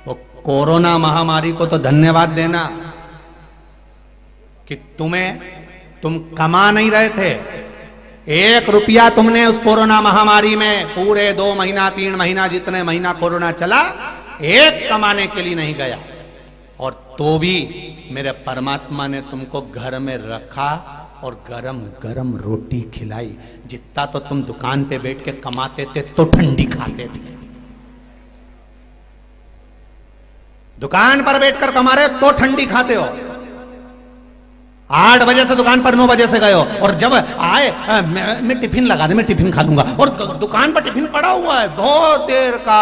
वो कोरोना महामारी को तो धन्यवाद देना कि तुम कमा नहीं रहे थे। 1 रुपया तुमने उस कोरोना महामारी में पूरे 2 महीना 3 महीना जितने महीना कोरोना चला, एक कमाने के लिए नहीं गया। और तो भी मेरे परमात्मा ने तुमको घर में रखा और गरम गरम रोटी खिलाई। जितना तो तुम दुकान पे बैठ के कमाते थे तो ठंडी खाते थे। दुकान पर बैठकर कमा रहे हो तो ठंडी खाते हो। 8 बजे से दुकान पर 9 बजे से गए हो और जब आए मैं टिफिन लगा दे, मैं टिफिन खा लूंगा, और दुकान पर टिफिन पड़ा हुआ है, बहुत देर का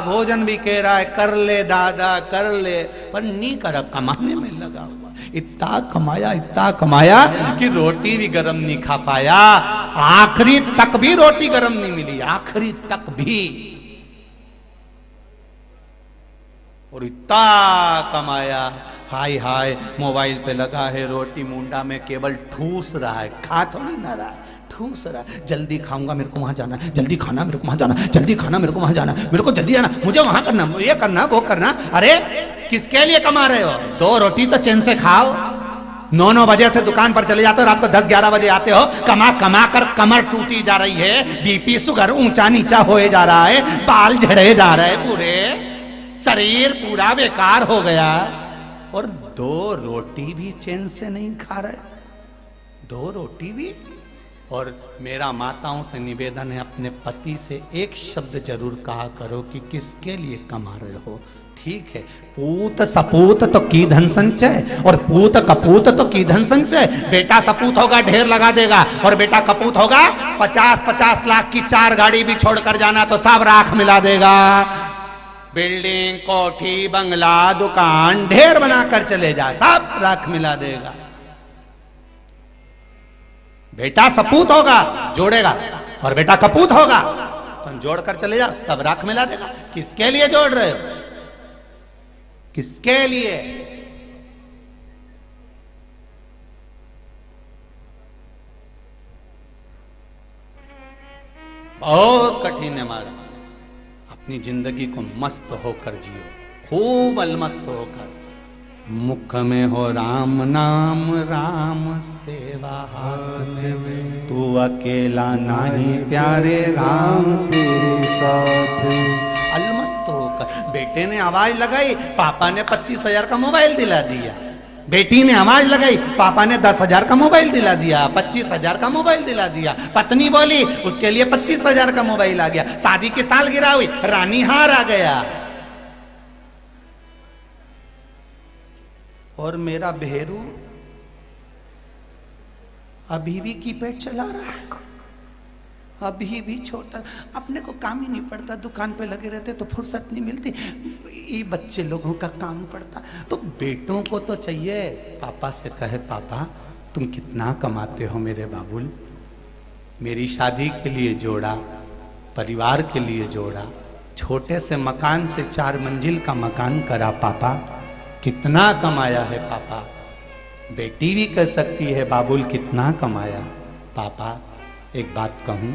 भोजन भी कह रहा है कर ले दादा कर ले, पर नहीं करा, कमाने में लगा हुआ। इतना कमाया कि रोटी भी गरम नहीं खा पाया। आखिरी तक भी रोटी गरम नहीं मिली, आखिरी तक भी। और इतना कमाया, हाय हाय मोबाइल पे लगा है, रोटी मुंडा में केवल ठूस रहा है, खा थोड़ी ना रहा है, ठूस रहा है। जल्दी खाऊंगा, मेरे को वहां जाना, जल्दी खाना मेरे को वहां जाना, जल्दी खाना मेरे को वहां जाना, मेरे को जल्दी आना, मुझे वहां करना, ये करना वो करना। अरे किसके लिए कमा रहे हो? 2 रोटी तो चैन से खाओ। 9 बजे से दुकान पर चले जाते हो, रात को 10-11 बजे आते हो, कमा कर कमर टूटी जा रही है, बीपी शुगर ऊंचा नीचा होए जा रहा है, बाल झड़े जा रहे हैं, पूरे शरीर पूरा बेकार हो गया। और 2 रोटी भी चैन से नहीं खा रहे, 2 रोटी भी। और मेरा माताओं से निवेदन है, अपने पति से एक शब्द जरूर कहा करो कि किसके लिए कमा रहे हो। ठीक है, पूत सपूत तो की धन संचय, और पूत कपूत तो की धन संचय। बेटा सपूत होगा ढेर लगा देगा, और बेटा कपूत होगा 50-50 लाख की 4 गाड़ी भी छोड़कर जाना तो सब राख मिला देगा। बिल्डिंग कोठी बंगला दुकान ढेर बनाकर चले जा, सब राख मिला देगा। बेटा सपूत होगा जोड़ेगा, और बेटा कपूत होगा तो जोड़कर चले जा, सब राख मिला देगा। किसके लिए जोड़ रहे हो? किसके लिए? बहुत कठिन है महाराज। अपनी जिंदगी को मस्त होकर जियो, खूब अलमस्त होकर। मुख में हो राम नाम, राम सेवा हाथ में, तू अकेला नहीं प्यारे राम तेरे साथ। अलमस्त होकर बेटे ने आवाज लगाई, पापा ने 25,000 का मोबाइल दिला दिया। बेटी ने आवाज लगाई, पापा ने 10,000 का मोबाइल दिला दिया, 25,000 का मोबाइल दिला दिया। पत्नी बोली, उसके लिए 25,000 का मोबाइल आ गया। शादी की सालगिरह हुई, रानी हार आ गया। और मेरा भेरू अभी भी कीपैड चला रहा है, अभी भी छोटा, अपने को काम ही नहीं पड़ता, दुकान पे लगे रहते तो फुर्सत नहीं मिलती, ये बच्चे लोगों का काम पड़ता। तो बेटों को तो चाहिए पापा से कहे, पापा तुम कितना कमाते हो मेरे बाबुल, मेरी शादी के लिए जोड़ा, परिवार के लिए जोड़ा, छोटे से मकान से 4 मंजिल का मकान करा, पापा कितना कमाया है पापा। बेटी भी कह सकती है, बाबुल कितना कमाया। पापा एक बात कहूँ,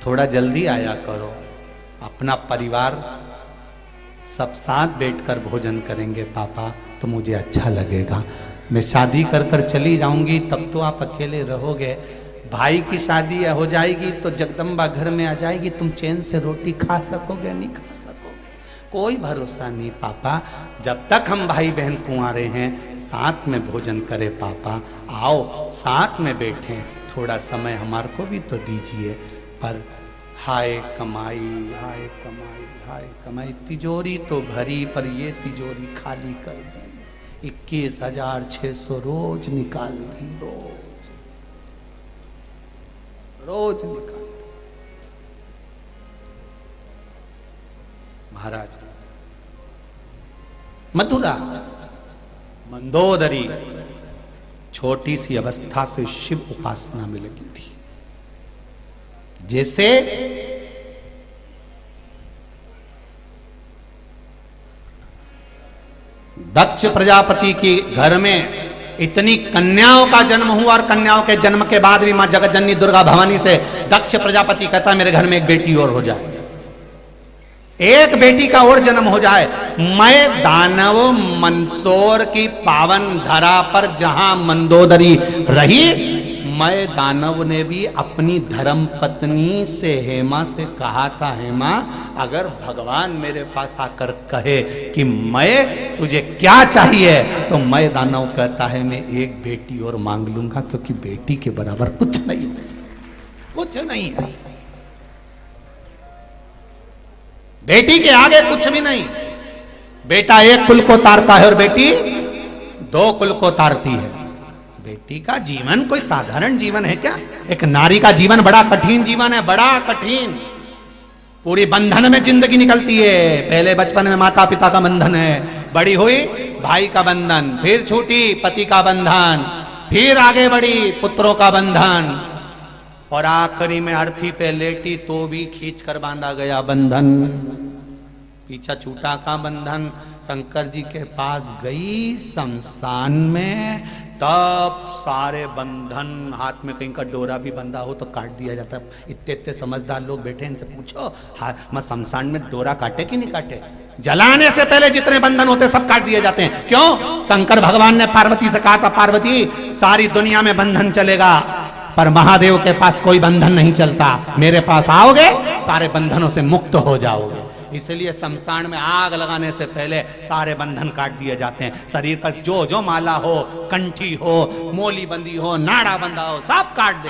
थोड़ा जल्दी आया करो, अपना परिवार सब साथ बैठकर भोजन करेंगे पापा, तो मुझे अच्छा लगेगा। मैं शादी कर कर चली जाऊंगी तब तो आप अकेले रहोगे, भाई की शादी हो जाएगी तो जगदम्बा घर में आ जाएगी, तुम चैन से रोटी खा सकोगे नहीं खा सकोगे, कोई भरोसा नहीं पापा। जब तक हम भाई बहन कुंवारे हैं साथ में भोजन करें पापा, आओ साथ में बैठें, थोड़ा समय हमारे को भी तो दीजिए। पर हाय कमाई हाय कमाई हाय कमाई, तिजोरी तो भरी पर ये तिजोरी खाली कर दी। 21,600 रोज निकाल दी, रोज निकाल दी। महाराज मथुरा मंदोदरी छोटी सी अवस्था से शिव उपासना में लगी थी। जैसे दक्ष प्रजापति के घर में इतनी कन्याओं का जन्म हुआ, और कन्याओं के जन्म के बाद भी मां जगतजननी दुर्गा भवानी से दक्ष प्रजापति कहता मेरे घर में एक बेटी और हो जाए। एक बेटी का और जन्म हो जाए। मैं दानव मंदसौर की पावन धरा पर जहां मंदोदरी रही, मैं दानव ने भी अपनी धर्म पत्नी से हेमा से कहा था, हेमा अगर भगवान मेरे पास आकर कहे कि मैं तुझे क्या चाहिए, तो मैं दानव कहता है मैं एक बेटी और मांग लूंगा, क्योंकि बेटी के बराबर कुछ नहीं है, कुछ नहीं है। बेटी के आगे कुछ भी नहीं। बेटा एक कुल को तारता है और बेटी दो कुल को तारती है। बेटी का जीवन कोई साधारण जीवन है क्या? एक नारी का जीवन बड़ा कठिन जीवन है, बड़ा कठिन। पूरी बंधन में जिंदगी निकलती है। पहले बचपन में माता पिता का बंधन है, बड़ी हुई भाई का बंधन, फिर छूटी पति का बंधन, फिर आगे बढ़ी पुत्रों का बंधन, और आखिरी में अर्थी पे लेटी तो भी खींच कर बांधा गया बंधन। पीछा छूटा का बंधन। शंकर जी के पास गई शमशान में, तब सारे बंधन, हाथ में कहीं का डोरा भी बंधा हो तो काट दिया जाता। इतने इतने समझदार लोग बैठे, इनसे पूछो मैं शमशान में डोरा काटे कि नहीं काटे? जलाने से पहले जितने बंधन होते सब काट दिए जाते हैं। क्यों? शंकर भगवान ने पार्वती से कहा था, पार्वती सारी दुनिया में बंधन चलेगा पर महादेव के पास कोई बंधन नहीं चलता, मेरे पास आओगे सारे बंधनों से मुक्त हो जाओगे। इसलिए शमशान में आग लगाने से पहले सारे बंधन काट दिए जाते हैं। शरीर पर जो जो माला हो, कंठी हो, मोली बंदी हो, नाड़ा बंधा हो, सब काट दे,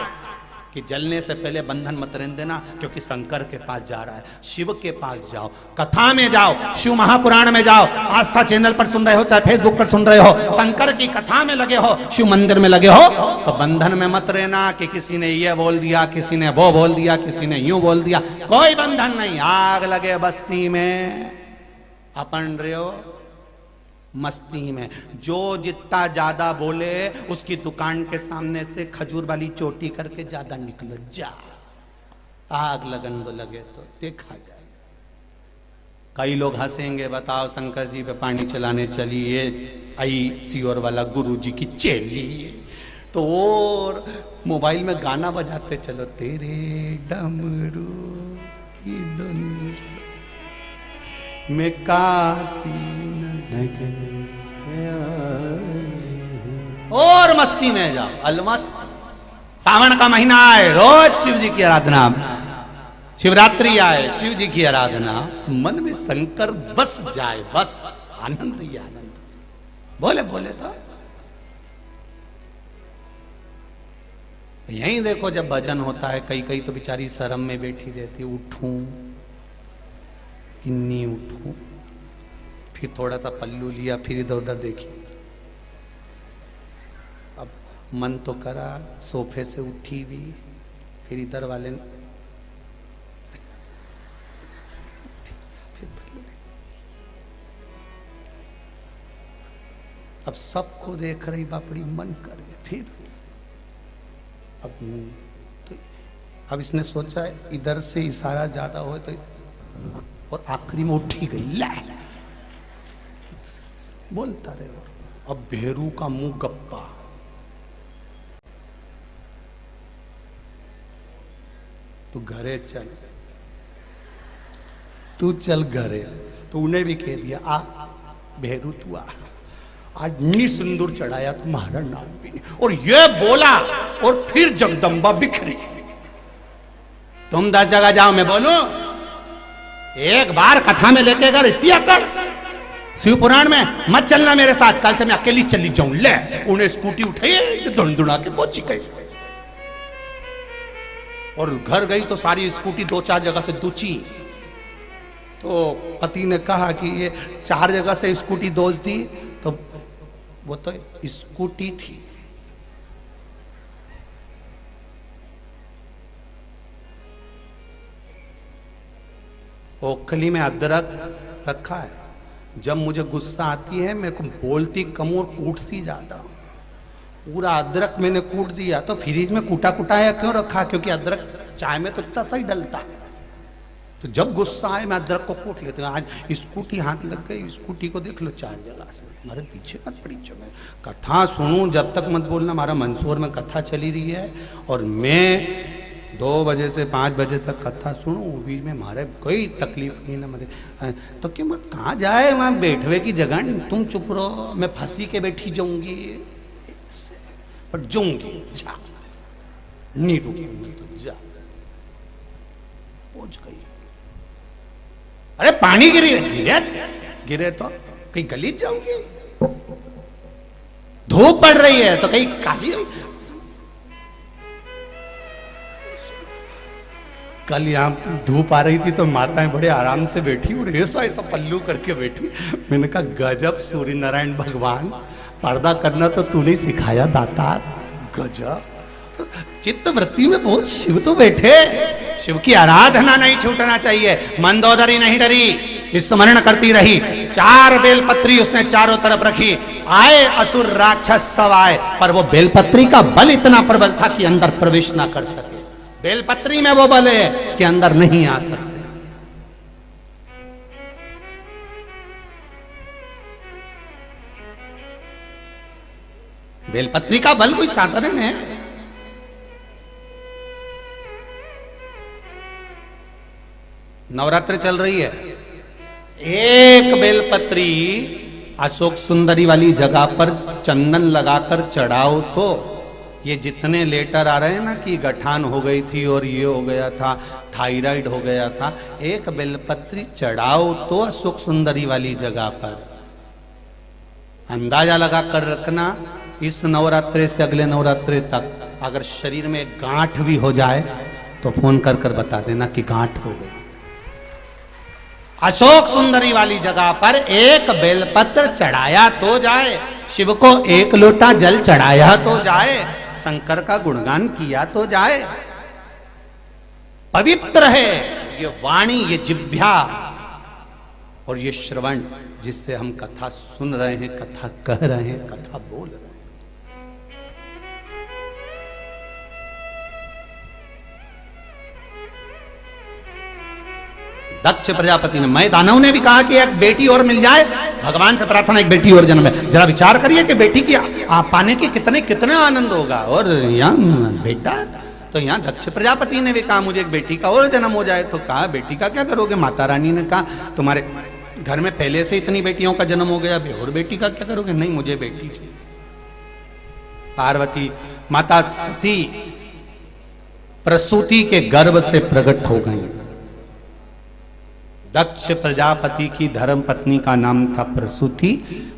कि जलने से पहले बंधन मत रहने देना, क्योंकि शंकर के पास जा रहा है। शिव के पास जाओ, कथा में जाओ, शिव महापुराण में जाओ, आस्था चैनल पर सुन रहे हो चाहे फेसबुक पर सुन रहे हो, शंकर की कथा में लगे हो, शिव मंदिर में लगे हो, तो बंधन में मत रहना कि किसी ने ये बोल दिया, किसी ने वो बोल दिया, किसी ने यूं बोल दिया। कोई बंधन नहीं। आग लगे बस्ती में, अपन रहे हो मस्ती में। जो जितना ज्यादा बोले उसकी दुकान के सामने से खजूर वाली चोटी करके ज्यादा निकलो, जा। आग लगन तो लगे तो देखा जाए। कई लोग हंसेंगे, बताओ शंकर जी पे पानी चलाने चली ये आई सियोर वाला गुरु जी की चेली, तो और मोबाइल में गाना बजाते चलो, तेरे डमरू की धुन में काशी और मस्ती में जाओ, अलमस्त। सावन का महीना आए, रोज शिव जी की आराधना, शिवरात्रि आए, शिव जी की आराधना, मन में शंकर बस जाए, बस आनंद ही आनंद। बोले बोले तो यहीं देखो, जब भजन होता है कई कई तो बेचारी शर्म में बैठी रहती, उठूं कि नहीं उठूं, फिर थोड़ा सा पल्लू लिया, फिर इधर उधर देखी। अब मन तो करा, सोफे से उठी भी, फिर इधर वाले फिर पल्लू। अब सबको देख रही बापड़ी, मन कर गया, फिर अब इसने सोचा इधर से इशारा ज्यादा हो तो, और आखिरी में उठी गई, ला बोलता रहे। और अब भेरू का मुंह गप्पा, तू घरे चल, तू चल घरे। तो उन्हें भी कह दिया, आ भेरू तू आ, आज नी सिंदूर चढ़ाया तुम्हारा नाम भी नहीं। और ये बोला और फिर जगदम्बा बिखरी। तुम 10 जगह जाओ, मैं बोलूं एक बार कथा में लेके गए, इतनी अकड़ शिव पुराण में मत चलना मेरे साथ, कल से मैं अकेली चली जाऊं। ले उन्हें स्कूटी उठाई, धुंधुड़ा के पहुंची गई, और घर गई तो सारी स्कूटी 2-4 जगह से दूची। तो पति ने कहा कि ये 4 जगह से स्कूटी दोष दी, तो वो तो स्कूटी थी। ओखली में अदरक रखा है, जब मुझे गुस्सा आती है मैं बोलती कम और कूटती ज्यादा। पूरा अदरक मैंने कूट दिया, तो फ्रिज में कूटा कुटाया क्यों रखा? क्योंकि अदरक चाय में तो इतना सही डलता है। तो जब गुस्सा आए मैं अदरक को कूट लेती हूँ। आज स्कूटी हाथ लग गई, स्कूटी को देख लो 4 जगह से, हमारे पीछे मत पड़ी चलो। कथा सुनूं जब तक मत बोलना। हमारा मंदसौर में कथा चली रही है और मैं 2 बजे से 5 बजे तक कथा सुनो, बीच में मारे कोई तकलीफ नहीं ना मरे। तो क्यों मैं कहाँ जाए, वहाँ बैठवे की जगह नहीं, तुम चुप रहो, मैं फंसी के बैठी जाऊंगी, पर जाऊंगी, जा नहीं रुकूंगी तो जा। पहुंच गई। अरे पानी गिरे गिरे तो कहीं गली जाऊंगी, धूप पड़ रही है तो कहीं काली। कल यहाँ धूप आ रही थी तो माताएं बड़े आराम से बैठी और ऐसा ऐसा पल्लू करके बैठी। मैंने कहा गजब सूर्य नारायण भगवान, पर्दा करना तो तूने सिखाया दातार, गजब। चित्त वृत्ति में बहुत शिव तो बैठे। शिव की आराधना नहीं छूटना चाहिए। मंदोदरी नहीं डरी, स्मरण करती रही। 4 बेलपत्री उसने चारों तरफ रखी। आए असुर राक्षस सब आए, पर वो बेलपत्री का बल इतना प्रबल था कि अंदर प्रवेश ना कर सके। बेलपत्री में वो बल है कि अंदर नहीं आ सकते। बेलपत्री का बल कोई साधारण है? नवरात्र चल रही है, एक बेलपत्री अशोक सुंदरी वाली जगह पर चंदन लगाकर चढ़ाओ तो ये जितने लेटर आ रहे हैं ना कि गठान हो गई थी और ये हो गया था, थायराइड हो गया था, एक बेलपत्री चढ़ाओ तो अशोक सुंदरी वाली जगह पर। अंदाजा लगा कर रखना, इस नवरात्रे से अगले नवरात्रे तक अगर शरीर में गांठ भी हो जाए तो फोन कर कर बता देना कि गांठ हो गई। अशोक सुंदरी वाली जगह पर एक बेलपत्र चढ़ाया तो जाए, शिव को 1 लोटा जल चढ़ाया तो जाए, शंकर का गुणगान किया तो जाए। पवित्र है ये वाणी, ये जिह्वा और ये श्रवण, जिससे हम कथा सुन रहे हैं, कथा कह रहे हैं, कथा बोल रहे हैं। दक्ष प्रजापति ने, मैं दानव ने भी कहा कि एक बेटी और मिल जाए, भगवान से प्रार्थना एक बेटी और जन्म है। जरा विचार करिए कि बेटी की आप पाने की कितने आनंद होगा। और यहाँ बेटा, तो यहाँ दक्ष प्रजापति ने भी कहा मुझे एक बेटी का और जन्म हो जाए। तो कहा बेटी का क्या करोगे? माता रानी ने कहा तुम्हारे घर में पहले से इतनी बेटियों का जन्म हो गया, अभी और बेटी का क्या करोगे? नहीं, मुझे बेटी चाहिए। पार्वती माता सती प्रसूति के गर्भ से प्रकट हो गई। दक्ष प्रजापति की धर्म पत्नी का नाम था प्रसूति।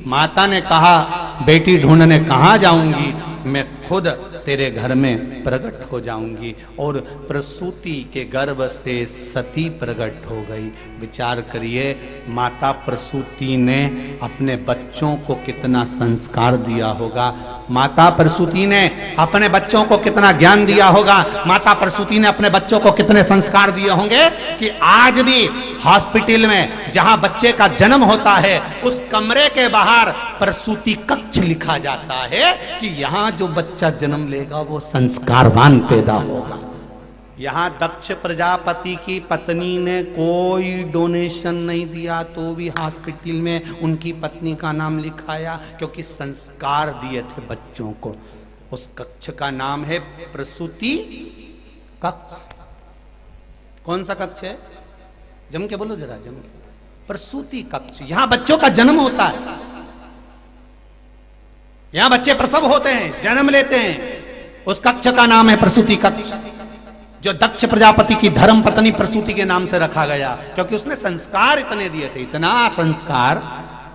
माता ने कहा बेटी ढूंढने कहाँ जाऊंगी, मैं खुद तेरे घर में प्रकट हो जाऊंगी। और प्रसूति के गर्भ से सती प्रकट हो गई। विचार करिए, माता प्रसूति ने अपने बच्चों को कितना संस्कार दिया होगा, माता प्रसूति ने अपने बच्चों को कितना ज्ञान दिया होगा, माता प्रसूति ने अपने बच्चों को कितने संस्कार दिए होंगे कि आज भी हॉस्पिटल में जहां बच्चे का जन्म होता है उस कमरे के बाहर प्रसूति कक्ष लिखा जाता है कि यहां जो बच्चा जन्म लेगा वो संस्कारवान पैदा होगा। यहां दक्ष प्रजापति की पत्नी ने कोई डोनेशन नहीं दिया तो भी हॉस्पिटल में उनकी पत्नी का नाम लिखाया, क्योंकि संस्कार दिए थे बच्चों को। उस कक्ष का नाम है प्रसूति कक्ष। कौन सा कक्ष है? जम के बोलो जरा, जम के। प्रसूति कक्ष। यहां बच्चों का जन्म होता है, यहां बच्चे प्रसव होते हैं, जन्म लेते हैं। उस कक्ष का नाम है प्रसूति कक्ष, जो दक्ष प्रजापति की धर्म पत्नी प्रसूति के नाम से रखा गया, क्योंकि उसने संस्कार इतने दिए थे, इतना संस्कार।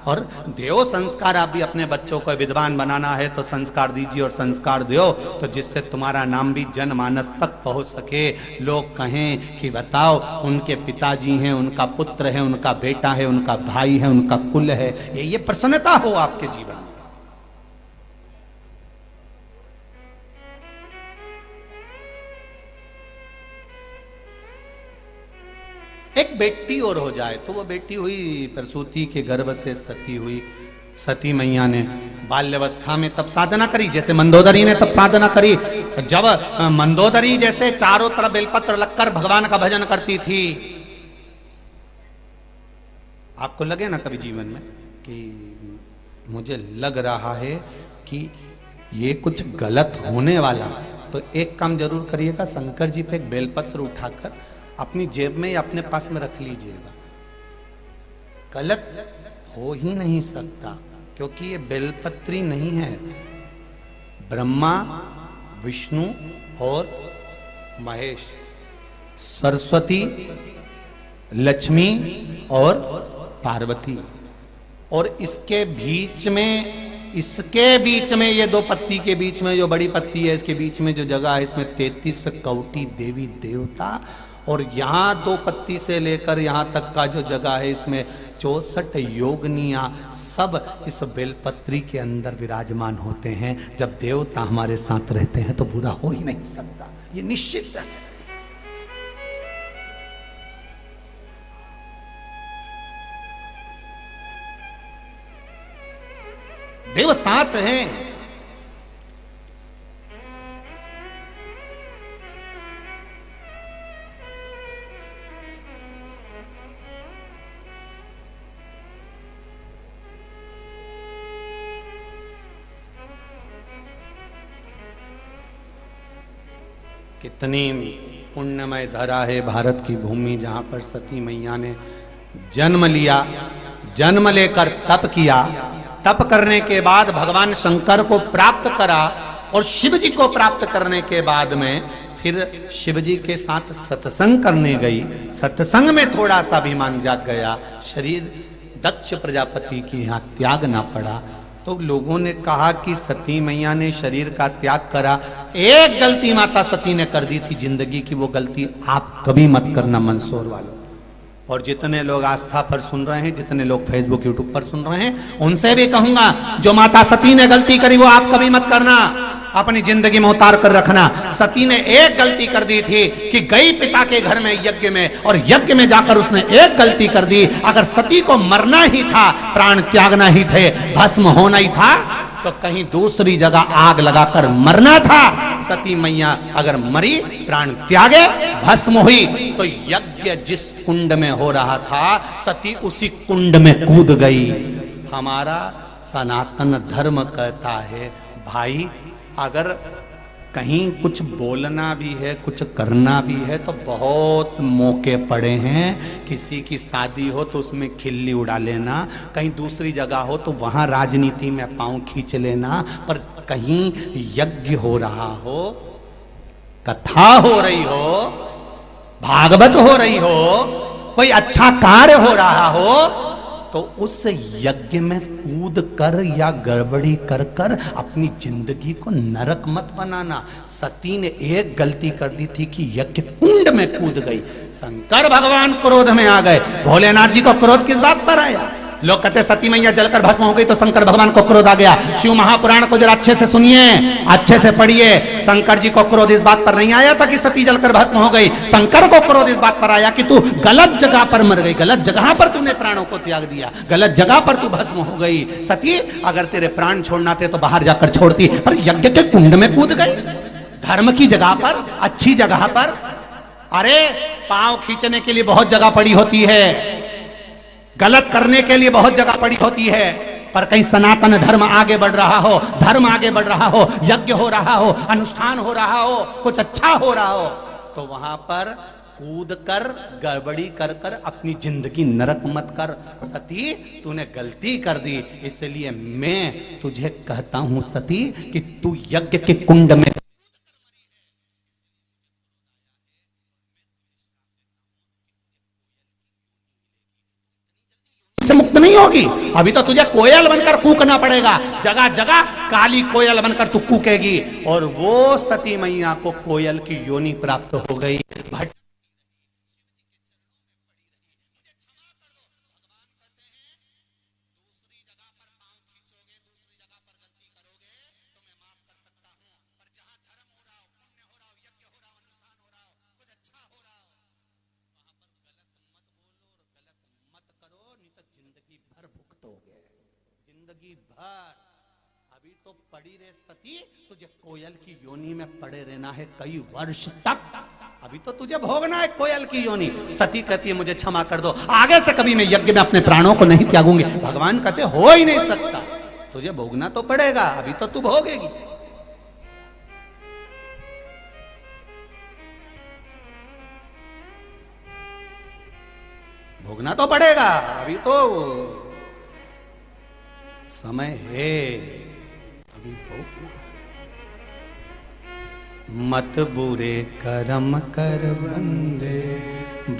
और देव संस्कार। आप भी अपने बच्चों को विद्वान बनाना है तो संस्कार दीजिए और संस्कार दो, तो जिससे तुम्हारा नाम भी जनमानस तक पहुंच सके। लोग कहें कि बताओ उनके पिताजी हैं, उनका पुत्र है, उनका बेटा है, उनका भाई है, उनका कुल है, ये प्रसन्नता हो आपके जीवन में। एक बेटी और हो जाए तो वो बेटी हुई प्रसूति के गर्भ से सती हुई। सती मैया ने बाल्यावस्था में तब साधना करी, जैसे मंदोदरी ने तब साधना करी। जब मंदोदरी जैसे चारों तरफ बेलपत्र लगकर भगवान का भजन करती थी, आपको लगे ना कभी जीवन में कि मुझे लग रहा है कि ये कुछ गलत होने वाला, तो एक काम जरूर करिएगा, शंकर जी पे एक बेलपत्र उठाकर अपनी जेब में या अपने पास में रख लीजिएगा। गलत हो ही नहीं सकता, क्योंकि ये बेलपत्री नहीं है। ब्रह्मा, विष्णु और महेश, सरस्वती, लक्ष्मी और पार्वती, और इसके बीच में ये दो पत्ती के बीच में जो बड़ी पत्ती है, इसके बीच में जो जगह है, इसमें 33 कौटी देवी देवता, और यहाँ दो पत्ती से लेकर यहाँ तक का जो जगह है, इसमें 64 योगनिया सब इस बेलपत्री के अंदर विराजमान होते हैं। जब देवता हमारे साथ रहते हैं तो बुरा हो ही नहीं सकता, ये निश्चित है। देव साथ हैं। कितनी पुण्यमय धरा है भारत की भूमि, जहां पर सती मैया ने जन्म लिया, जन्म लेकर तप किया, तप करने के बाद भगवान शंकर को प्राप्त करा, और शिव जी को प्राप्त करने के बाद में फिर शिव जी के साथ सत्संग करने गई। सत्संग में थोड़ा सा अभिमान जाग गया, शरीर दक्ष प्रजापति के यहाँ त्यागना पड़ा। तो लोगों ने कहा कि सती मैया ने शरीर का त्याग करा, एक गलती माता सती ने कर दी थी जिंदगी की, वो गलती आप कभी मत करना मंदसौर वालों। और जितने लोग आस्था पर सुन रहे हैं, जितने लोग फेसबुक यूट्यूब पर सुन रहे हैं, उनसे भी कहूंगा, जो माता सती ने गलती करी वो आप कभी मत करना, अपनी जिंदगी में उतार कर रखना। सती ने एक गलती कर दी थी कि गई पिता के घर में यज्ञ में, और यज्ञ में जाकर उसने एक गलती कर दी। अगर सती को मरना ही था, प्राण त्यागना ही थे, भस्म होना ही था, तो कहीं दूसरी जगह आग लगाकर मरना था। सती मैया अगर मरी, प्राण त्यागे, भस्म हुई, तो यज्ञ जिस कुंड में हो रहा था, सती उसी कुंड में कूद गई। हमारा सनातन धर्म कहता है, भाई अगर कहीं कुछ बोलना भी है, कुछ करना भी है, तो बहुत मौके पड़े हैं। किसी की शादी हो तो उसमें खिल्ली उड़ा लेना, कहीं दूसरी जगह हो तो वहां राजनीति में पांव खींच लेना, पर कहीं यज्ञ हो रहा हो, कथा हो रही हो, भागवत हो रही हो, कोई अच्छा कार्य हो रहा हो, तो उस यज्ञ में कूद कर या गड़बड़ी कर कर अपनी जिंदगी को नरक मत बनाना। सती ने एक गलती कर दी थी कि यज्ञ कुंड में कूद गई। शंकर भगवान क्रोध में आ गए। भोलेनाथ जी को क्रोध किस बात पर आया? लोग कहते सती मैया जलकर भस्म हो गई तो शंकर भगवान को क्रोध आ गया। शिव महापुराण को जरा अच्छे से सुनिए, अच्छे से पढ़िए। शंकर जी को क्रोध इस बात पर नहीं आया था कि सती जलकर भस्म हो गई। शंकर को क्रोध इस बात पर आया कि तू गलत जगह पर मर गई, गलत जगह पर तूने प्राणों को त्याग दिया, गलत जगह पर तू भस्म हो गई। सती अगर तेरे प्राण छोड़ना थे तो बाहर जाकर छोड़ती, पर यज्ञ के कुंड में कूद गई, धर्म की जगह पर, अच्छी जगह पर। अरे पांव खींचने के लिए बहुत जगह पड़ी होती है, गलत करने के लिए बहुत जगह पड़ी होती है, पर कहीं सनातन धर्म आगे बढ़ रहा हो, धर्म आगे बढ़ रहा हो, यज्ञ हो रहा हो, अनुष्ठान हो रहा हो, कुछ अच्छा हो रहा हो, तो वहां पर कूद कर गड़बड़ी कर कर अपनी जिंदगी नरक मत कर। सती तूने गलती कर दी, इसलिए मैं तुझे कहता हूं सती कि तू यज्ञ के कुंड में से मुक्त नहीं होगी। अभी तो तुझे कोयल बनकर कूकना पड़ेगा, जगह जगह काली कोयल बनकर तू कूकेगी। और वो सती मैया को कोयल की योनि प्राप्त हो गई। जिंदगी भर अभी तो पड़ी रहे सती, तुझे कोयल की योनि में पड़े रहना है कई वर्ष तक। अभी तो तुझे भोगना है कोयल की योनि। सती कहती है मुझे क्षमा कर दो, आगे से कभी मैं यज्ञ में अपने प्राणों को नहीं त्यागूंगी। भगवान कहते हो ही नहीं सकता, तुझे भोगना तो पड़ेगा, अभी तो तू भोगेगी। भोगना तो पड़ेगा, अभी तो समय है, अभी भोगना। मत बुरे कर्म कर बंदे,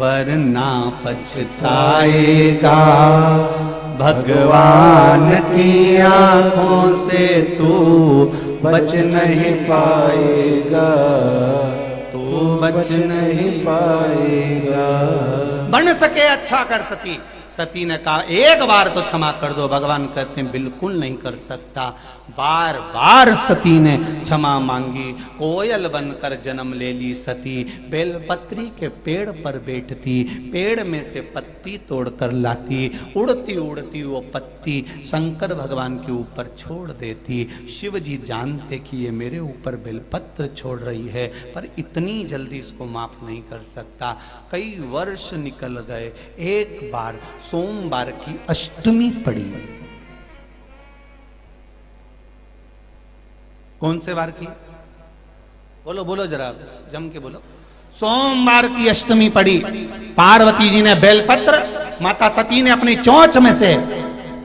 वरना पछताएगा। भगवान की आंखों से तू बच नहीं पाएगा, तू बच नहीं पाएगा। बन सके अच्छा कर सकी। सती ने कहा एक बार तो क्षमा कर दो। भगवान कहते हैं बिल्कुल नहीं कर सकता। बार बार सती ने क्षमा मांगी। कोयल बनकर जन्म ले ली सती। बेलपत्री के पेड़ पर बैठती, पेड़ में से पत्ती तोड़कर लाती, उड़ती उड़ती वो पत्ती शंकर भगवान के ऊपर छोड़ देती। शिव जी जानते कि ये मेरे ऊपर बेलपत्र छोड़ रही है, पर इतनी जल्दी इसको माफ नहीं कर सकता। कई वर्ष निकल गए। एक बार सोमवार की अष्टमी पड़ी। कौन से वार की? बोलो बोलो जरा जम के बोलो। सोमवार की अष्टमी पड़ी। पार्वती जी ने बेलपत्र, माता सती ने अपनी चोंच में से,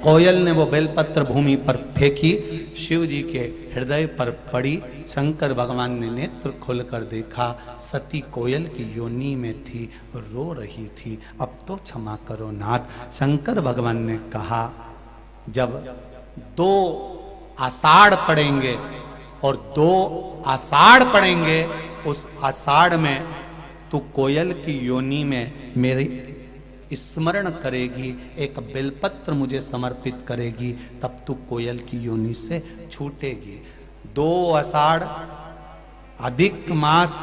कोयल ने वो बेलपत्र भूमि पर फेंकी, शिव जी के हृदय पर पड़ी। शंकर भगवान ने नेत्र खोलकर देखा, सती कोयल की योनि में थी, रो रही थी। अब तो क्षमा करो नाथ। शंकर भगवान ने कहा जब 2 आषाढ़ पड़ेंगे और 2 आषाढ़ पड़ेंगे, उस आषाढ़ में तू कोयल की योनि में मेरी स्मरण करेगी, एक बेलपत्र मुझे समर्पित करेगी, तब तू कोयल की योनि से छूटेगी। 2 आषाढ़ अधिक मास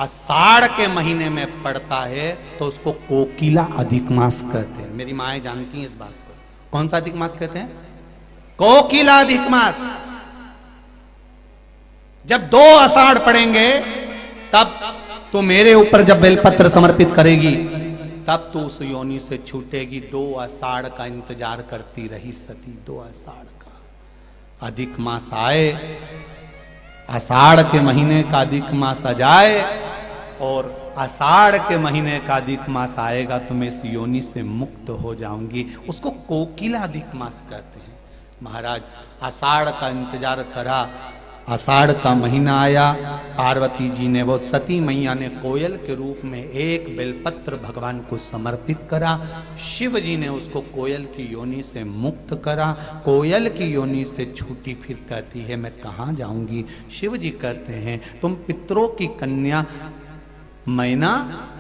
आषाढ़ के महीने में पड़ता है तो उसको कोकिला अधिक मास कहते हैं। मेरी माएं जानती हैं इस बात को। कौन सा अधिक मास कहते हैं? कोकिला अधिक मास। जब 2 आषाढ़ पड़ेंगे तब तो मेरे ऊपर जब बेलपत्र समर्पित करेगी तब तो उस योनि से छूटेगी। 2 आषाढ़ का इंतजार करती रही सती। 2 आषाढ़ का अधिक मास आए, आषाढ़ के महीने का अधिक मास आ जाए और आषाढ़ के महीने का अधिक मास आएगा तो मैं इस योनि से मुक्त हो जाऊंगी। उसको कोकिला अधिक मास कहते हैं। महाराज आषाढ़ का इंतजार करा, आषाढ़ का महीना आया, पार्वती जी ने, वो सती मैया ने कोयल के रूप में एक बेलपत्र भगवान को समर्पित करा। शिव जी ने उसको कोयल की योनि से मुक्त करा। कोयल की योनि से छूटी, फिर कहती है मैं कहाँ जाऊंगी। शिव जी कहते हैं तुम पितरों की कन्या मैना,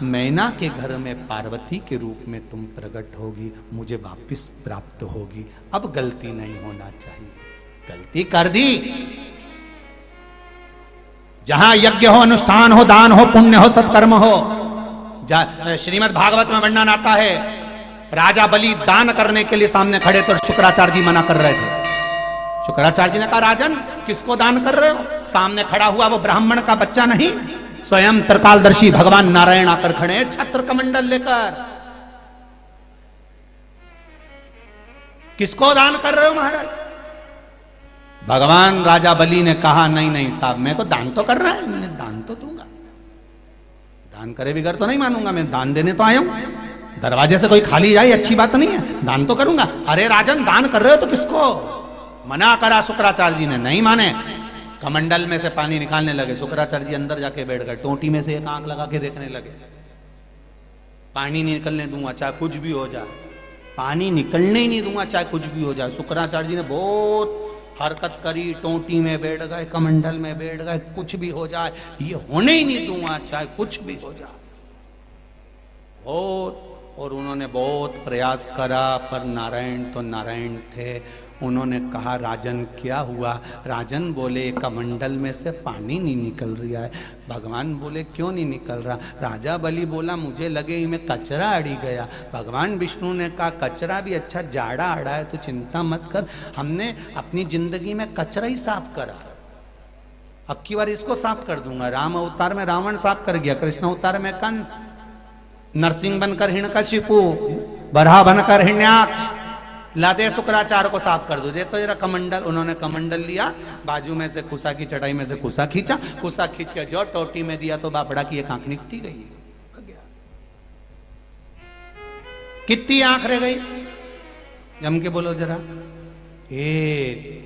मैना के घर में पार्वती के रूप में तुम प्रकट होगी, मुझे वापस प्राप्त होगी। अब गलती नहीं होना चाहिए। गलती कर दी। जहां यज्ञ हो, अनुष्ठान हो, दान हो, पुण्य हो, सत्कर्म हो। श्रीमद् भागवत में वर्णन आता है, राजा बलि दान करने के लिए सामने खड़े तो शुक्राचार्य जी मना कर रहे थे। शुक्राचार्य जी ने कहा राजन किसको दान कर रहे हो? सामने खड़ा हुआ वो ब्राह्मण का बच्चा नहीं, स्वयं त्रिकालदर्शी भगवान नारायण आकर खड़े हैं छत्र कमंडल लेकर। किसको दान कर रहे हो महाराज? भगवान राजा बलि ने कहा नहीं नहीं साहब, मैं तो दान तो कर रहा है, मैं दान तो दूंगा, दान करे बिगर तो नहीं मानूंगा, मैं दान देने तो आया हूं। दरवाजे से कोई खाली जाए अच्छी बात नहीं है, दान तो करूंगा। अरे राजन दान कर रहे हो तो किसको? मना करा शुक्राचार्य जी ने, नहीं माने। कमंडल में से पानी निकालने लगे। शुक्राचार्य जी अंदर जाके बैठ गए, टोटी में से एक आंख लगा के देखने लगे। पानी नहीं निकलने दूंगा चाहे कुछ भी हो जाए, पानी निकलने ही नहीं दूंगा चाहे कुछ भी हो जाए। शुक्राचार्य जी ने बहुत हरकत करी, टोटी में बैठ गए, कमंडल में बैठ गए, कुछ भी हो जाए ये होने ही नहीं दूंगा चाहे कुछ भी हो जाए। और उन्होंने बहुत प्रयास करा, पर नारायण तो नारायण थे। उन्होंने कहा राजन क्या हुआ? राजन बोले कमंडल में से पानी नहीं निकल रहा है। भगवान बोले क्यों नहीं निकल रहा? राजा बलि बोला मुझे लगे में कचरा अड़ी गया। भगवान विष्णु ने कहा कचरा भी अच्छा, जाड़ा अड़ा है तो चिंता मत कर, हमने अपनी जिंदगी में कचरा ही साफ करा, अब की बार इसको साफ कर दूंगा। राम अवतार में रावण साफ कर गया, कृष्ण अवतार में कंस, नरसिंह बनकर हिरण्यकशिपु, बरहा बनकर हिरण्याक्ष, लादे शुक्राचार्य को साफ कर दो, दे तो जरा कमंडल। उन्होंने कमंडल लिया, बाजू में से कुसा की चटाई में से कुसा खींचा, कुसा खींच के जो टोटी में दिया तो बापड़ा की एक आंख निकटी गई। कितनी आंख रह गई? जम के बोलो जरा। एक।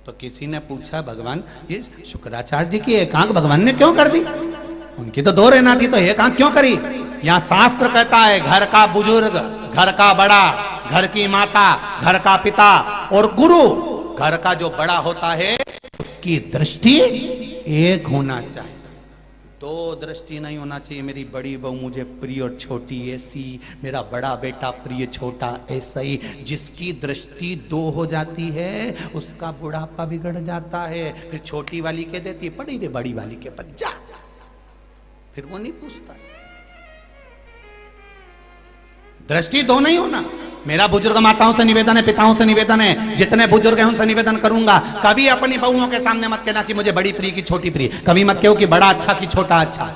तो किसी ने पूछा भगवान ये शुक्राचार्य जी की एक आंख भगवान ने क्यों कर दी? उनकी तो दो रहना थी, तो एक आंख क्यों करी? यहां शास्त्र कहता है घर का बुजुर्ग, घर का बड़ा, घर की माता, घर का पिता और गुरु, घर का जो बड़ा होता है उसकी दृष्टि एक होना चाहिए, दो दृष्टि नहीं होना चाहिए। मेरी बड़ी बहू मुझे प्रिय और छोटी ऐसी, मेरा बड़ा बेटा प्रिय छोटा ऐसा ही। जिसकी दृष्टि दो हो जाती है उसका बुढ़ापा बिगड़ जाता है। फिर छोटी वाली कह देती है बड़ी रे बड़ी वाली के पास जा, फिर वो नहीं पूछता। दृष्टि दो नहीं होना। मेरा बुजुर्ग माताओं से निवेदन है, पिताओं से निवेदन है, जितने बुजुर्ग हैं उनसे निवेदन करूंगा, कभी अपनी बहुओं के सामने मत कहना कि मुझे बड़ी प्रिय की छोटी प्रिय। कभी मत कहो कि बड़ा अच्छा कि छोटा अच्छा।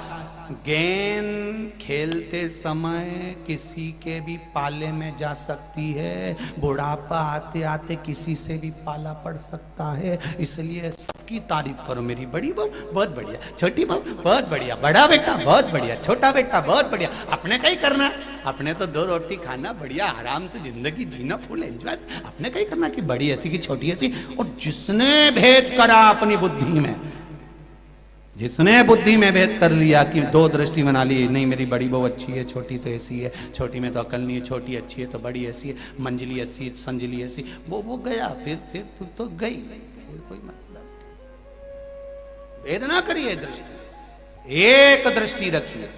गेंद खेलते समय किसी के भी पाले में जा सकती है, बुढ़ापा आते आते किसी से भी पाला पड़ सकता है। इसलिए सबकी तारीफ करो। मेरी बड़ी बहू बहुत बढ़िया, छोटी बहू बहुत बढ़िया, बड़ा बेटा बहुत बढ़िया, छोटा बेटा बहुत बढ़िया। अपने का ही करना है, अपने तो दो रोटी खाना, बढ़िया आराम से जिंदगी जीना, फुल एंजॉय। अपने का ही करना कि बड़ी ऐसी कि छोटी ऐसी। और जिसने भेद करा अपनी बुद्धि में, जिसने बुद्धि में भेद कर लिया कि दो दृष्टि बना ली, नहीं मेरी बड़ी बहू अच्छी है, छोटी तो ऐसी है, छोटी में तो अकल नहीं है, छोटी अच्छी है तो बड़ी ऐसी है, मंजली ऐसी है, संजली ऐसी, वो गया। फिर तू तो गई, कोई मतलब। भेद ना करिए, दृष्टि एक दृष्टि रखिए।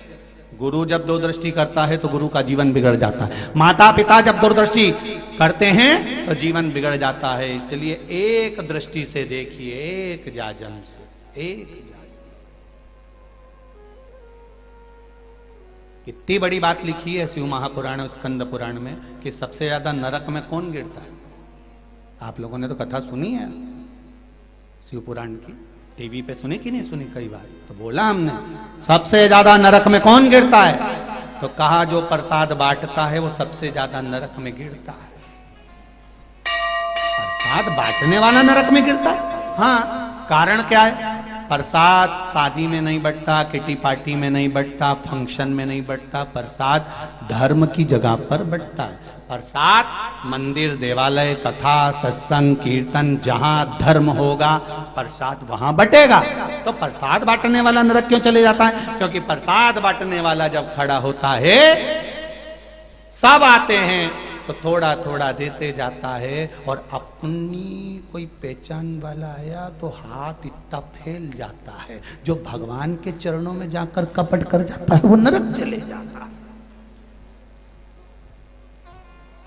गुरु जब दो दृष्टि करता है तो गुरु का जीवन बिगड़ जाता है। माता पिता जब दो दृष्टि करते हैं तो जीवन बिगड़ जाता है। इसलिए एक दृष्टि से देखिए, एक जाजम से, एक जाजम। कितनी बड़ी बात लिखी है शिव महापुराण और स्कंद पुराण में कि सबसे ज्यादा नरक में कौन गिरता है। आप लोगों ने तो कथा सुनी है शिव पुराण की, टीवी पे सुनी कि नहीं सुनी? कई बार तो बोला हमने, सबसे ज्यादा नरक में कौन गिरता है? तो कहा जो प्रसाद बांटता है वो सबसे ज्यादा नरक में गिरता है। प्रसाद बांटने वाला नरक में गिरता है। हाँ, कारण क्या है? प्रसाद शादी में नहीं बंटता, किटी पार्टी में नहीं बंटता, फंक्शन में नहीं बंटता। प्रसाद धर्म की जगह पर बंटता है। प्रसाद मंदिर, देवालय, कथा, सत्संग, कीर्तन, जहां धर्म होगा प्रसाद वहां बटेगा। तो प्रसाद बांटने वाला नरक क्यों चले जाता है? क्योंकि प्रसाद बांटने वाला जब खड़ा होता है, सब आते हैं तो थोड़ा थोड़ा देते जाता है, और अपनी कोई पहचान वाला आया तो हाथ इतना फैल जाता है। जो भगवान के चरणों में जाकर कपट कर जाता है वो नरक चले जाता है।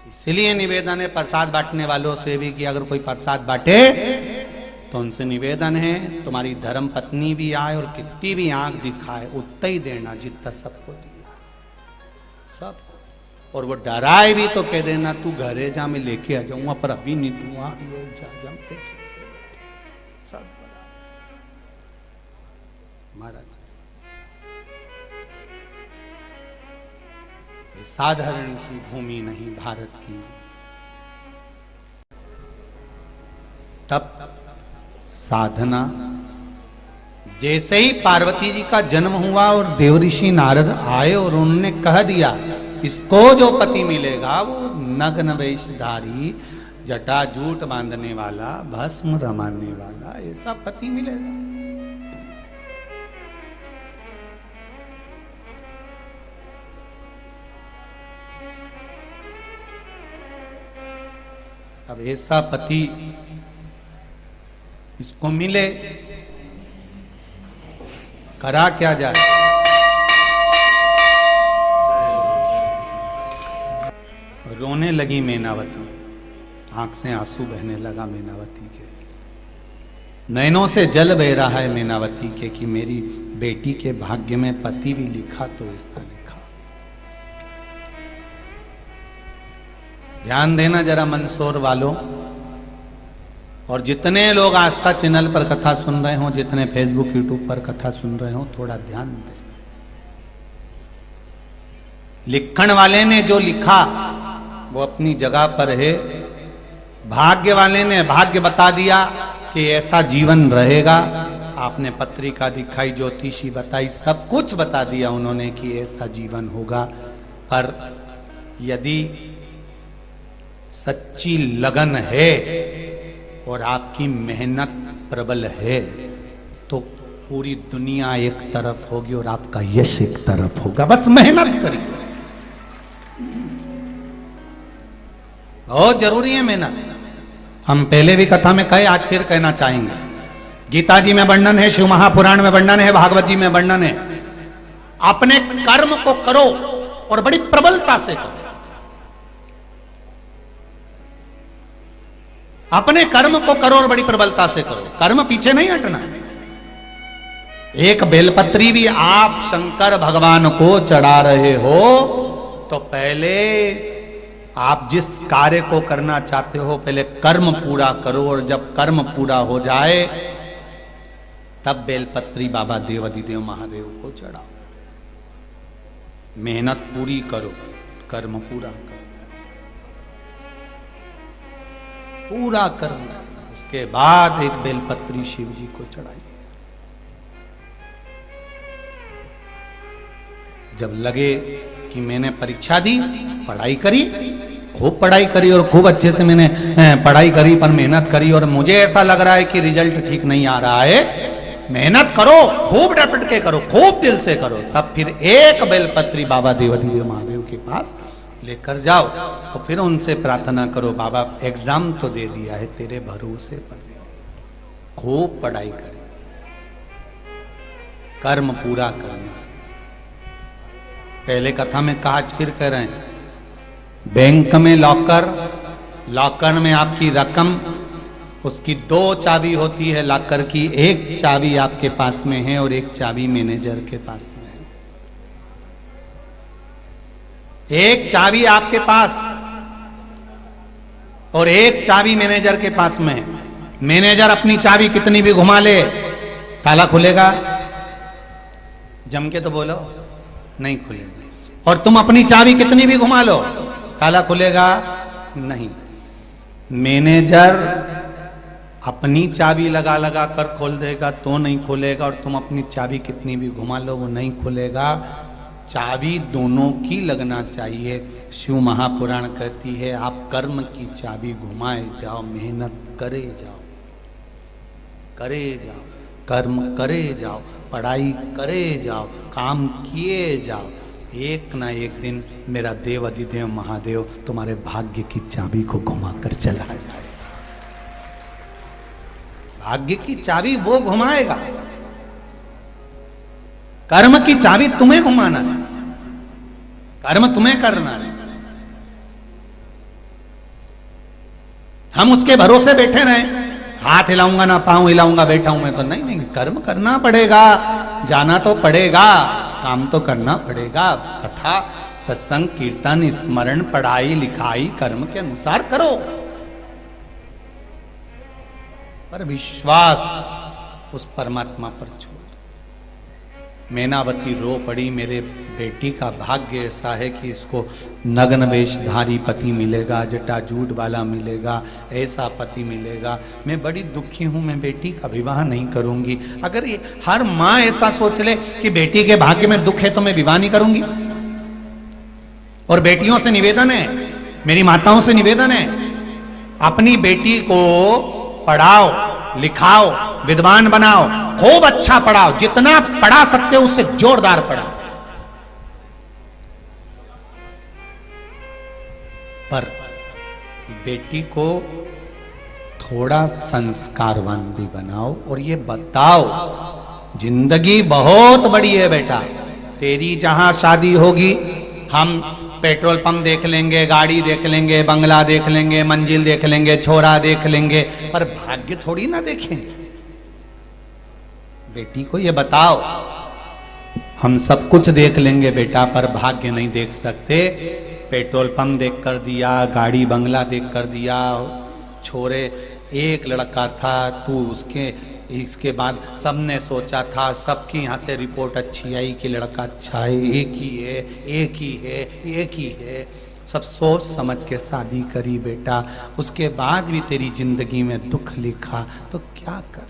इसलिए निवेदन है प्रसाद बांटने वालों से भी कि अगर कोई प्रसाद बांटे तो उनसे निवेदन है तुम्हारी धर्म पत्नी भी आए और कितनी भी आंख दिखाए उतना ही देना जितना सबको दिया, सब। और वो डराए भी तो कह देना तू घरे जा, मैं लेके आ जाऊंगा, पर अभी नहीं दूंगा, जा जम पे सब महाराज। साधारण सी भूमि नहीं भारत की। तब साधना, जैसे ही पार्वती जी का जन्म हुआ और देवऋषि नारद आए और उन्होंने कह दिया इसको जो पति मिलेगा वो नग्न वेशधारी, जटाजूट बांधने वाला, भस्म रमाने वाला, ऐसा पति मिलेगा। अब ऐसा पति इसको मिले, करा क्या जाए? रोने लगी मैनावती, आंख से आंसू बहने लगा मैनावती के, नैनों से जल बह रहा है मैनावती के कि मेरी बेटी के भाग्य में पति भी लिखा तो ऐसा लिखा। ध्यान देना जरा मंदसौर वालों, और जितने लोग आस्था चैनल पर कथा सुन रहे हो, जितने फेसबुक यूट्यूब पर कथा सुन रहे हो, थोड़ा ध्यान देना। लिखण वाले ने जो लिखा वो अपनी जगह पर है, भाग्य वाले ने भाग्य बता दिया कि ऐसा जीवन रहेगा। आपने पत्रिका दिखाई, ज्योतिषी बताई, सब कुछ बता दिया उन्होंने कि ऐसा जीवन होगा। पर यदि सच्ची लगन है और आपकी मेहनत प्रबल है तो पूरी दुनिया एक तरफ होगी और आपका यश एक तरफ होगा। बस मेहनत करिए, बहुत जरूरी है मेहनत। हम पहले भी कथा में कहे, आज फिर कहना चाहेंगे। गीता जी में वर्णन है, शिव महापुराण में वर्णन है, भागवत जी में वर्णन है। अपने कर्म को करो और बड़ी प्रबलता से करो। अपने कर्म को करो और बड़ी प्रबलता से करो, कर्म पीछे नहीं हटना। एक बेलपत्री भी आप शंकर भगवान को चढ़ा रहे हो तो पहले आप जिस कार्य को करना चाहते हो पहले कर्म पूरा करो, और जब कर्म पूरा हो जाए तब बेलपत्री बाबा देवाधिदेव महादेव को चढ़ाओ। मेहनत पूरी करो, कर्म पूरा करो, पूरा कर्म, उसके बाद एक बेलपत्री शिव जी को चढ़ाइए। जब लगे कि मैंने परीक्षा दी, पढ़ाई करी, खूब पढ़ाई करी और खूब अच्छे से मैंने पढ़ाई करी पर मेहनत करी और मुझे ऐसा लग रहा है कि रिजल्ट ठीक नहीं आ रहा है, मेहनत करो, खूब डट के करो, खूब दिल से करो, तब फिर एक बेलपत्री बाबा देवाधिदेव महादेव के पास लेकर जाओ और फिर उनसे प्रार्थना करो, बाबा एग्जाम तो दे दिया है, तेरे भरोसे पर खूब पढ़ाई करी, कर्म पूरा करना। पहले कथा में कहा, आज फिर कह रहे हैं, बैंक में लॉकर, लॉकर में आपकी रकम, उसकी 2 चाबी होती है लॉकर की, एक चाबी आपके पास में है और एक चाबी मैनेजर के पास में है। एक चाबी आपके पास और एक चाबी मैनेजर के पास में है। मैनेजर अपनी चाबी कितनी भी घुमा ले, ताला खुलेगा? जम के तो बोलो, नहीं खुलेगा। और तुम अपनी चाबी कितनी भी घुमा लो, ताला खुलेगा? नहीं। मैनेजर अपनी चाबी लगा लगा कर खोल देगा तो नहीं खुलेगा, और तुम अपनी चाबी कितनी भी घुमा लो वो नहीं खुलेगा। चाबी दोनों की लगना चाहिए। शिव महापुराण कहती है, आप कर्म की चाबी घुमाए जाओ, मेहनत करे जाओ, करे जाओ, कर्म करे जाओ, पढ़ाई करे जाओ, काम किए जाओ। एक ना एक दिन मेरा देव अधिदेव महादेव तुम्हारे भाग्य की चाबी को घुमाकर चला जाए। भाग्य की चाबी वो घुमाएगा, कर्म की चाबी तुम्हें घुमाना है, कर्म तुम्हें करना है। हम उसके भरोसे बैठे रहे, हाथ हिलाऊंगा ना पांव हिलाऊंगा बैठा हूं मैं, तो नहीं नहीं, कर्म करना पड़ेगा, जाना तो पड़ेगा, काम तो करना पड़ेगा। कथा, सत्संग, कीर्तन, स्मरण, पढ़ाई लिखाई कर्म के अनुसार करो, पर विश्वास उस परमात्मा पर छोड़। मैनावती रो पड़ी, मेरे बेटी का भाग्य ऐसा है कि इसको नग्न वेशधारी पति मिलेगा, जटाजूट वाला मिलेगा, ऐसा पति मिलेगा। मैं बड़ी दुखी हूं, मैं बेटी का विवाह नहीं करूंगी। अगर ये हर माँ ऐसा सोच ले कि बेटी के भाग्य में दुख है तो मैं विवाह नहीं करूंगी। और बेटियों से निवेदन है, मेरी माताओं से निवेदन है, अपनी बेटी को पढ़ाओ, लिखाओ, विद्वान बनाओ, खूब अच्छा पढ़ाओ, जितना पढ़ा सकते हो उससे जोरदार पढ़ाओ। पर बेटी को थोड़ा संस्कारवान भी बनाओ और ये बताओ, जिंदगी बहुत बड़ी है बेटा, तेरी जहां शादी होगी हम पेट्रोल पंप देख लेंगे, गाड़ी देख लेंगे, बंगला देख लेंगे, मंजिल देख लेंगे, छोरा देख लेंगे, पर भाग्य थोड़ी ना देखेंगे। बेटी को ये बताओ, हम सब कुछ देख लेंगे बेटा, पर भाग्य नहीं देख सकते। पेट्रोल पंप देख कर दिया, गाड़ी बंगला देख कर दिया, छोरे एक लड़का था, तू उसके इसके बाद सबने सोचा था, सबकी यहाँ से रिपोर्ट अच्छी आई कि लड़का अच्छा है, एक ही है, एक ही है, एक ही है। सब सोच समझ के शादी करी बेटा, उसके बाद भी तेरी जिंदगी में दुख लिखा, तो क्या कर।